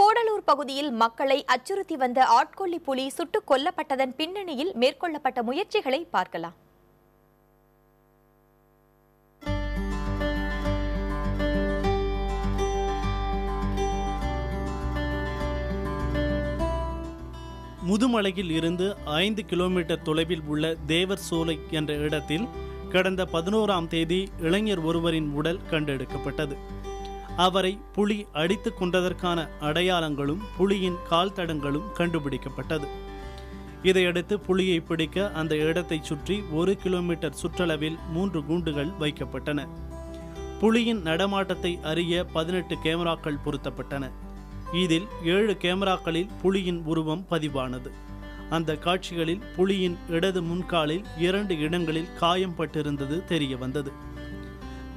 கூடலூர் பகுதியில் மக்களை அச்சுறுத்தி வந்த ஆட்கொல்லி புலி சுட்டுக் கொல்லப்பட்டதன் பின்னணியில் மேற்கொள்ளப்பட்ட முயற்சிகளை பார்க்கலாம். முதுமலையில் இருந்து 5 கிலோமீட்டர் தொலைவில் உள்ள தேவர் சோலை என்ற இடத்தில் கடந்த 11ஆம் தேதி இளைஞர் ஒருவரின் உடல் கண்டெடுக்கப்பட்டது. அவரை புலி அடித்துக் கொண்டதற்கான அடையாளங்களும் புலியின் கால் தடங்களும் கண்டுபிடிக்கப்பட்டது. இதையடுத்து புலியை பிடிக்க அந்த இடத்தை சுற்றி 1 கிலோமீட்டர் சுற்றளவில் 3 குண்டுகள் வைக்கப்பட்டன. புலியின் நடமாட்டத்தை அறிய 18 கேமராக்கள் பொருத்தப்பட்டன. இதில் 7 கேமராக்களில் புலியின் உருவம் பதிவானது. அந்த காட்சிகளில் புலியின் இடது முன்காலில் 2 இடங்களில் காயம் பட்டிருந்தது தெரிய வந்தது.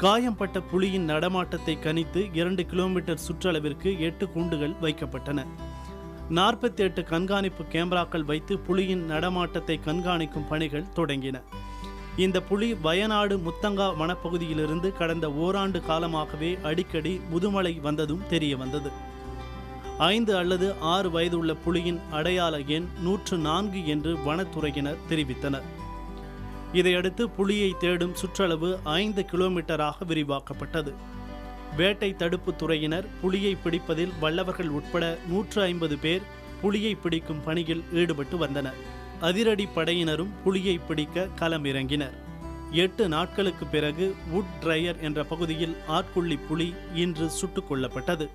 காயம்பட்ட புலியின் நடமாட்டத்தை கணித்து 2 கிலோமீட்டர் சுற்றளவிற்கு 8 குண்டுகள் வைக்கப்பட்டன. 48 கண்காணிப்பு கேமராக்கள் வைத்து புலியின் நடமாட்டத்தை கண்காணிக்கும் பணிகள் தொடங்கின. இந்த புலி வயநாடு முத்தங்கா வனப்பகுதியிலிருந்து கடந்த ஓராண்டு காலமாகவே அடிக்கடி முதுமலை வந்ததும் தெரிய வந்தது. 5 அல்லது 6 வயதுள்ள புலியின் அடையாள எண் 104 என்று வனத்துறையினர் தெரிவித்தனர். இதையடுத்து புலியை தேடும் சுற்றளவு 5 கிலோமீட்டராக விரிவாக்கப்பட்டது. வேட்டை தடுப்பு துறையினர் புலியை பிடிப்பதில் வல்லவர்கள் உட்பட 150 பேர் புலியை பிடிக்கும் பணியில் ஈடுபட்டு வந்தனர். அதிரடி படையினரும் புலியை பிடிக்க களமிறங்கினர். 8 நாட்களுக்கு பிறகு வுட் ட்ரையர் என்ற பகுதியில் ஆட்கொல்லி புலி இன்று சுட்டுக் கொல்லப்பட்டது.